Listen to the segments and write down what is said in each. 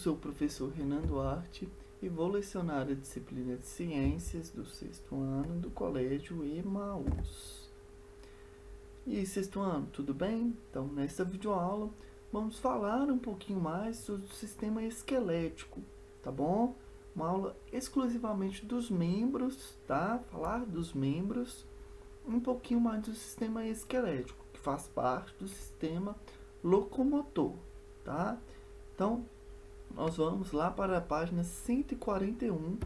sou o professor Renan Duarte e vou lecionar a disciplina de Ciências do sexto ano do Colégio Emaús. E sexto ano, tudo bem? Então, nesta videoaula, vamos falar um pouquinho mais sobre o sistema esquelético, tá bom? Uma aula exclusivamente dos membros, tá? Falar dos membros, um pouquinho mais do sistema esquelético, que faz parte do sistema locomotor, tá? Então, nós vamos lá para a página 141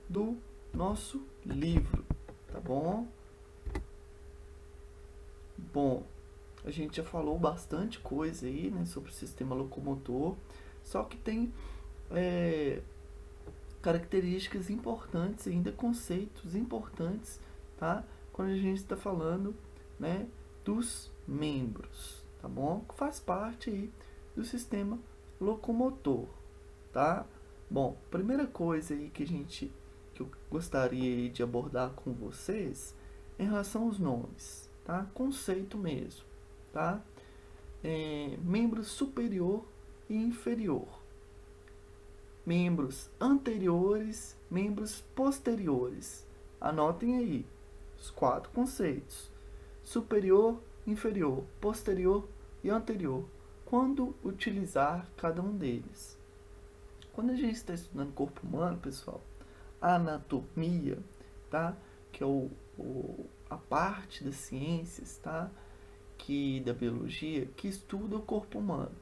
do nosso livro, tá bom? Bom, a gente já falou bastante coisa aí, né, sobre o sistema locomotor, só que tem características importantes ainda, conceitos importantes, tá? Quando a gente está falando, né, dos membros, tá bom? Que faz parte aí do sistema locomotor, tá? Bom, primeira coisa aí que eu gostaria de abordar com vocês em relação aos nomes, tá? Conceito mesmo, tá? Membro superior e inferior, membros anteriores, membros posteriores. Anotem aí os 4 conceitos: superior, inferior, posterior e anterior. Quando utilizar cada um deles? Quando a gente está estudando corpo humano, pessoal, a anatomia, tá? Que é a parte das ciências, tá? Da biologia, que estuda o corpo humano.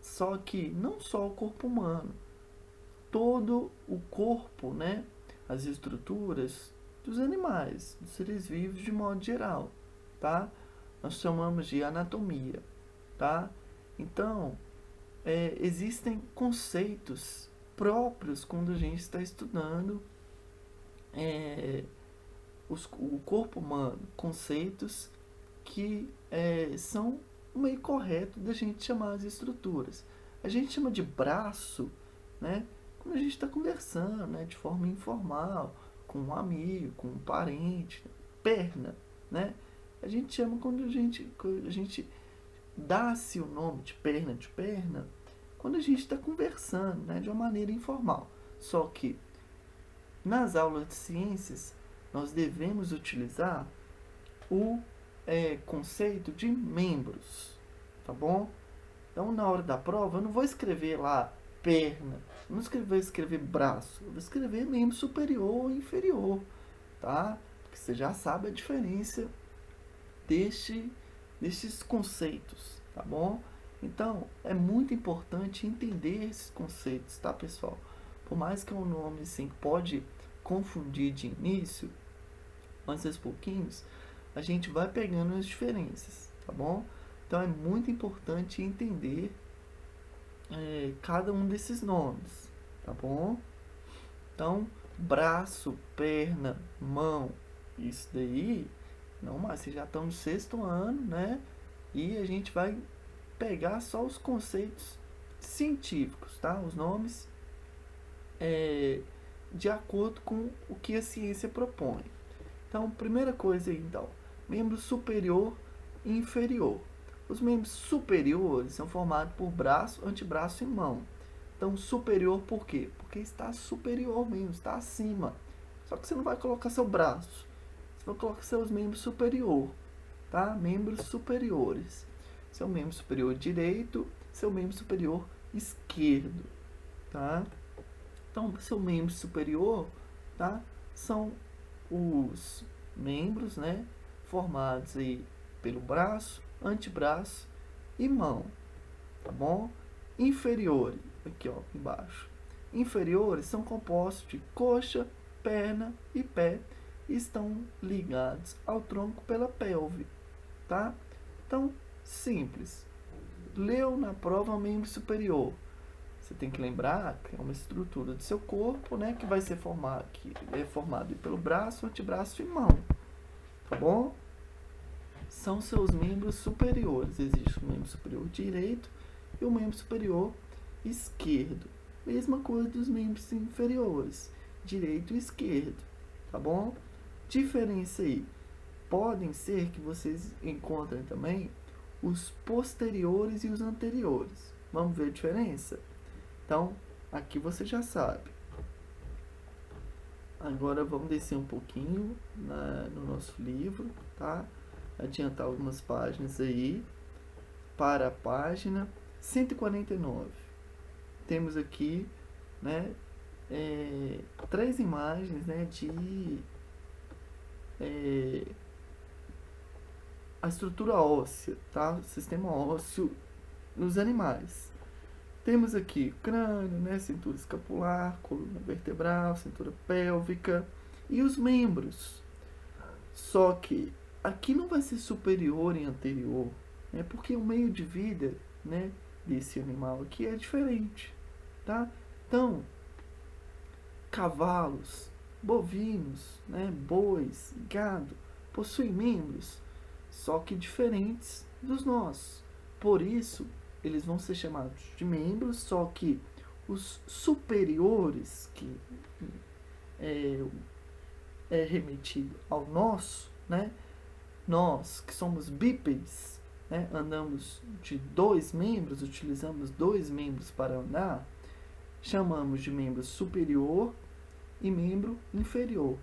Só que não só o corpo humano, todo o corpo, né? As estruturas dos animais, dos seres vivos de modo geral, tá? Nós chamamos de anatomia, tá? Então, existem conceitos próprios quando a gente está estudando o corpo humano, conceitos que são meio correto da gente chamar as estruturas. A gente chama de braço, né, quando a gente está conversando, né, de forma informal, com um amigo, com um parente. Perna, né, a gente chama quando a gente dá-se o nome de perna, quando a gente está conversando, né, de uma maneira informal. Só que nas aulas de ciências nós devemos utilizar o conceito de membros, tá bom? Então, na hora da prova, eu não vou escrever lá perna, eu não vou escrever braço, eu vou escrever membro superior ou inferior, tá? Porque você já sabe a diferença destes conceitos, tá bom? Então, é muito importante entender esses conceitos, tá, pessoal? Por mais que é um nome assim pode confundir de início, mas aos pouquinhos a gente vai pegando as diferenças, tá bom? Então, é muito importante entender cada um desses nomes, tá bom? Então, braço, perna, mão, isso daí, não mais, vocês já estão no sexto ano, né? E a gente vai pegar só os conceitos científicos, tá? Os nomes de acordo com o que a ciência propõe. Então, primeira coisa aí, então, membro superior e inferior. Os membros superiores são formados por braço, antebraço e mão. Então, superior por quê? Porque está superior mesmo, está acima. Só que você não vai colocar seu braço, você vai colocar seus membros superior, tá? Membros superiores. Seu membro superior direito, seu membro superior esquerdo, tá? Então, seu membro superior, tá? São os membros, né, formados aí pelo braço, antebraço e mão, tá bom? Inferiores, aqui ó, embaixo. Inferiores são compostos de coxa, perna e pé e estão ligados ao tronco pela pelve, tá? Então, simples. Leu na prova membro superior. Você tem que lembrar que é uma estrutura do seu corpo, né, que vai ser formado pelo braço, antebraço e mão, tá bom? São seus membros superiores. Existe o membro superior direito e o membro superior esquerdo. Mesma coisa dos membros inferiores, direito e esquerdo, tá bom? Diferença aí. Podem ser que vocês encontrem também os posteriores e os anteriores. Vamos ver a diferença? Então, aqui você já sabe. Agora vamos descer um pouquinho no nosso livro, tá? Adiantar algumas páginas aí para a página 149. Temos aqui, né, três imagens, né, de a estrutura óssea, tá? O sistema ósseo nos animais. Temos aqui crânio, né, cintura escapular, coluna vertebral, cintura pélvica e os membros. Só que aqui não vai ser superior e anterior, né, porque o meio de vida, né, desse animal aqui é diferente, tá? Então, cavalos, bovinos, né, bois, gado, possuem membros, só que diferentes dos nossos. Por isso, eles vão ser chamados de membros, só que os superiores, que é remetido ao nosso, né? Nós que somos bípedes, né? Andamos de dois membros, utilizamos dois membros para andar, chamamos de membro superior e membro inferior.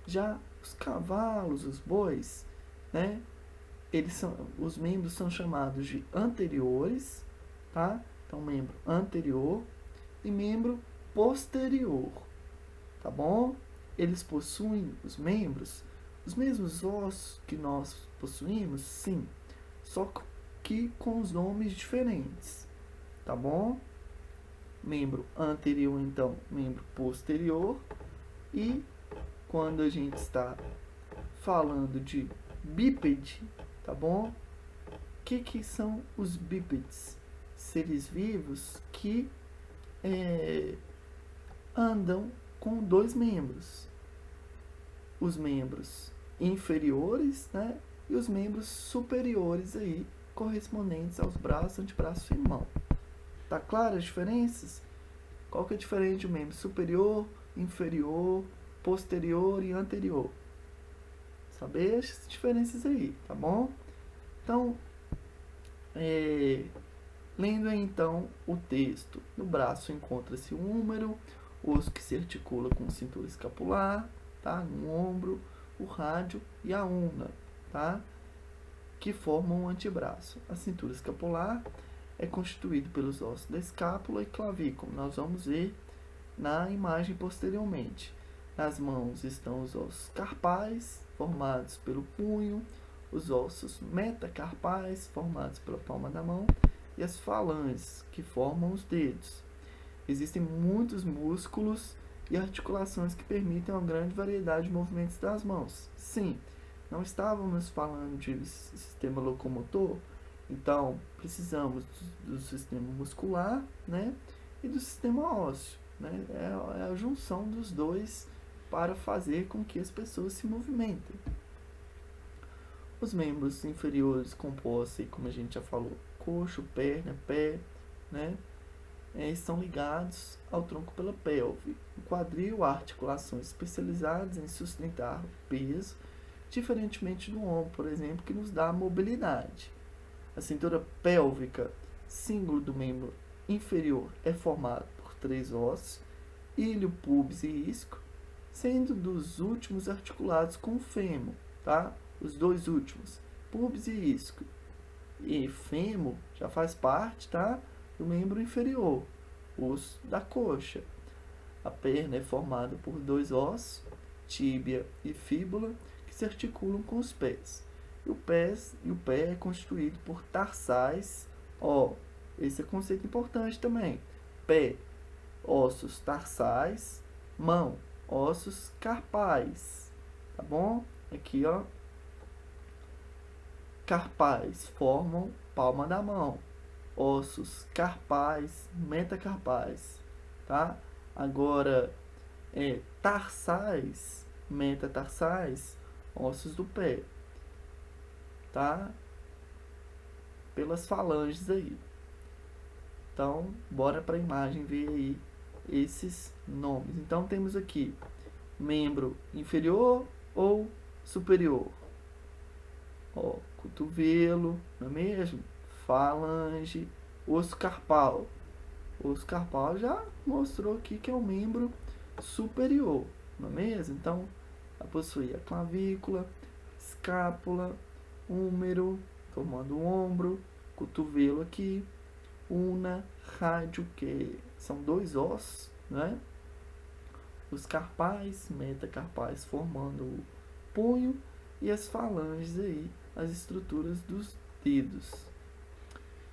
Já os cavalos, os bois, né? Os membros são chamados de anteriores, tá? Então, membro anterior e membro posterior, tá bom? Eles possuem os membros, os mesmos ossos que nós possuímos, sim, só que com os nomes diferentes, tá bom? Membro anterior, então, membro posterior. E quando a gente está falando de bípede, tá bom? O que são os bípedes? Seres vivos que andam com dois membros. Os membros inferiores, né? E os membros superiores aí, correspondentes aos braços, antebraço e mão. Tá claro as diferenças? Qual que é a diferença de um membro superior, inferior, posterior e anterior? Saber as diferenças aí, tá bom? Então, lendo então o texto, no braço encontra-se o húmero, o osso que se articula com a cintura escapular, tá? No ombro, o rádio e a ulna, tá? Que formam o antebraço. A cintura escapular é constituída pelos ossos da escápula e clavícula. Nós vamos ver na imagem posteriormente. Nas mãos estão os ossos carpais, formados pelo punho, os ossos metacarpais, formados pela palma da mão, e as falanges, que formam os dedos. Existem muitos músculos e articulações que permitem uma grande variedade de movimentos das mãos. Sim, não estávamos falando de sistema locomotor, então precisamos do sistema muscular, né, e do sistema ósseo, né? É a junção dos dois para fazer com que as pessoas se movimentem. Os membros inferiores compostos, como a gente já falou, coxo, perna, pé, né, estão ligados ao tronco pela pelve. O quadril há articulações especializadas em sustentar peso, diferentemente do ombro, por exemplo, que nos dá mobilidade. A cintura pélvica, símbolo do membro inferior, é formada por três ossos, ilho, pubis e isco, sendo dos últimos articulados com o fêmur, tá? Os dois últimos, pubis e isco. E fêmur já faz parte, tá, do membro inferior, osso da coxa. A perna é formada por dois ossos, tíbia e fíbula, que se articulam com os pés. E o pé é constituído por tarsais. Esse é conceito importante também. Pé, ossos tarsais. Mão, ossos carpais. Tá bom? Aqui, ó. Carpais formam palma da mão. Ossos carpais, metacarpais. Tá? Agora, tarsais, metatarsais, ossos do pé. Tá? Pelas falanges aí. Então, bora para a imagem ver aí esses nomes. Então, temos aqui membro inferior ou superior. Cotovelo, não é mesmo? Falange, osso carpal. O osso carpal já mostrou aqui que é o membro superior, não é mesmo? Então, vai possuir a clavícula, escápula, húmero, formando o ombro, cotovelo aqui, una, rádio, que são dois ossos, né? Os carpais, metacarpais, formando o punho, e as falanges aí, as estruturas dos dedos.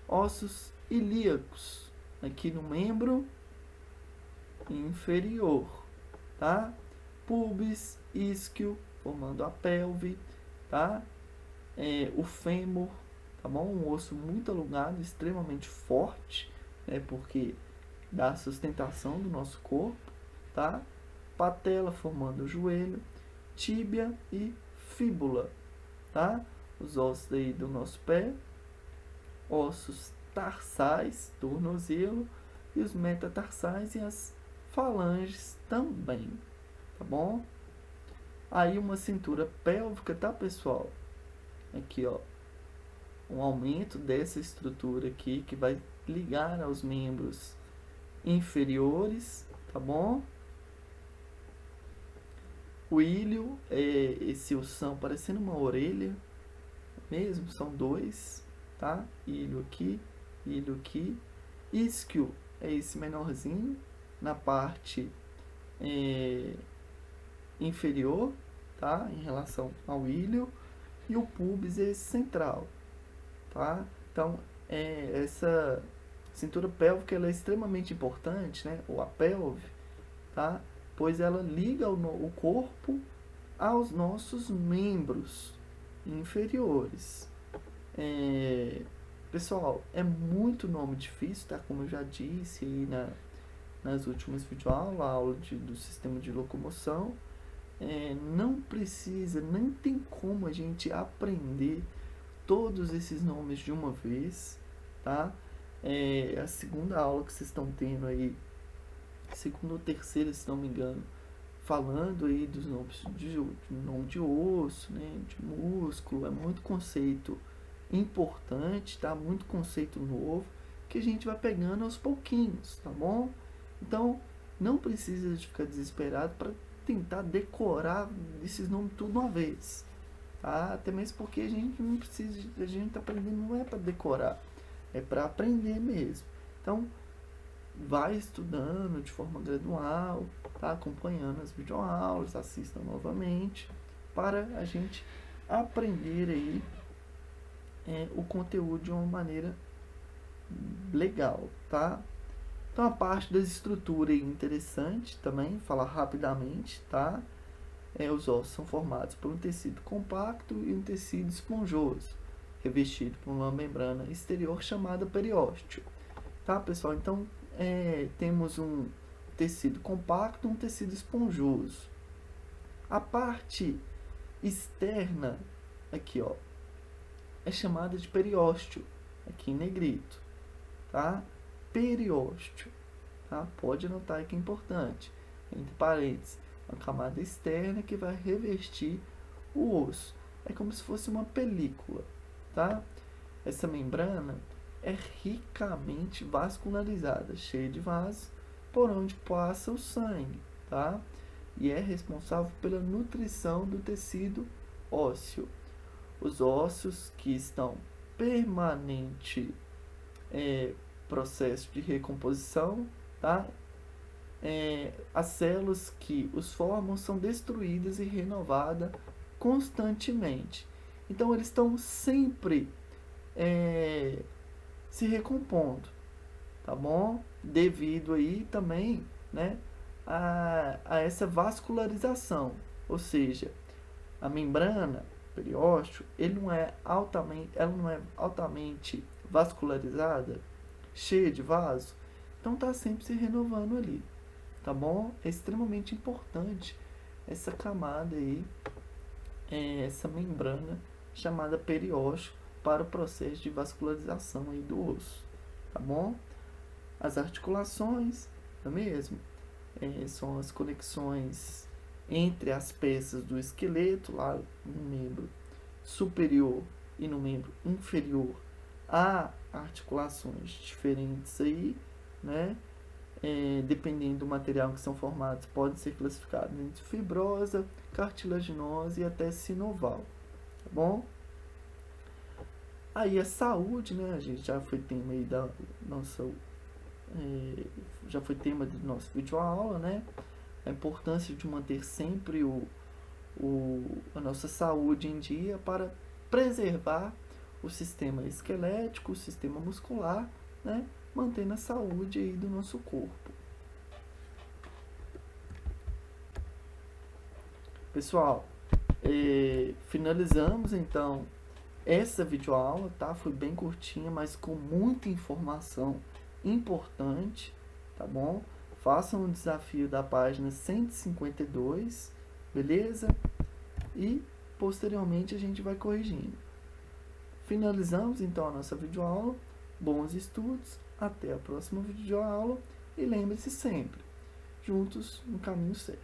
Ossos ilíacos, aqui no membro inferior, tá? Pubis, isquio, formando a pelve, tá? O fêmur, tá bom? Um osso muito alongado, extremamente forte, né? Porque dá sustentação do nosso corpo, tá? Patela, formando o joelho, tíbia e fíbula, tá? Os ossos aí do nosso pé, ossos tarsais, tornozelo, e os metatarsais e as falanges também, tá bom? Aí uma cintura pélvica, tá, pessoal? Aqui, ó, um aumento dessa estrutura aqui que vai ligar aos membros inferiores, tá bom? O ilho é esse ossão parecendo uma orelha mesmo, são dois, tá? Ilho aqui, isquio é esse menorzinho na parte inferior, tá? Em relação ao ilho, e o pubis é esse central, tá? Então, essa cintura pélvica ela é extremamente importante, né? Ou a pelve, tá? Pois ela liga o corpo aos nossos membros inferiores. Pessoal, é muito nome difícil, tá? Como eu já disse aí nas últimas videoaulas, a aula do sistema de locomoção. Não precisa, nem tem como a gente aprender todos esses nomes de uma vez, tá? A segunda aula que vocês estão tendo aí, segunda ou terceira, se não me engano, falando aí dos nomes de nome de osso, né, de músculo, é muito conceito importante, tá? Muito conceito novo que a gente vai pegando aos pouquinhos, tá bom? Então, não precisa de ficar desesperado para tentar decorar esses nomes tudo uma vez, tá? Até mesmo porque a gente não precisa, a gente tá aprendendo não é para decorar, é para aprender mesmo. Então, vai estudando de forma gradual, tá? Acompanhando as videoaulas, assistam novamente, para a gente aprender aí o conteúdo de uma maneira legal, tá? Então a parte das estruturas é interessante também, falar rapidamente, tá? Os ossos são formados por um tecido compacto e um tecido esponjoso, revestido por uma membrana exterior chamada periósteo, tá, pessoal? Então temos um tecido compacto e um tecido esponjoso. A parte externa aqui, ó, é chamada de periósteo, aqui em negrito, tá? Periósteo, tá? Pode anotar que é importante. Entre parênteses, uma camada externa que vai revestir o osso. É como se fosse uma película, tá? Essa membrana é ricamente vascularizada, cheia de vasos, por onde passa o sangue, tá? E é responsável pela nutrição do tecido ósseo. Os ossos que estão permanente processo de recomposição, tá? As células que os formam são destruídas e renovadas constantemente. Então eles estão sempre se recompondo, tá bom? Devido aí também, né, a essa vascularização, ou seja, a membrana periósteo, ela não é altamente vascularizada, cheia de vaso, então está sempre se renovando ali, tá bom? É extremamente importante essa camada aí, essa membrana chamada periósteo para o processo de vascularização aí do osso, tá bom? As articulações, não é mesmo? São as conexões entre as peças do esqueleto, lá no membro superior e no membro inferior, há articulações diferentes aí, né? Dependendo do material que são formados, pode ser classificado entre fibrosa, cartilaginosa e até sinoval, tá bom? Aí a saúde, né? A gente já foi tema aí da nossa, já foi tema do nosso vídeo aula, né? A importância de manter sempre a nossa saúde em dia para preservar o sistema esquelético, o sistema muscular, né? Mantendo a saúde aí do nosso corpo. Pessoal, finalizamos então essa videoaula, tá? Foi bem curtinha, mas com muita informação importante, tá bom? Façam o desafio da página 152, beleza? E posteriormente a gente vai corrigindo. Finalizamos então a nossa videoaula. Bons estudos, até a próxima videoaula e lembre-se sempre, juntos no caminho certo.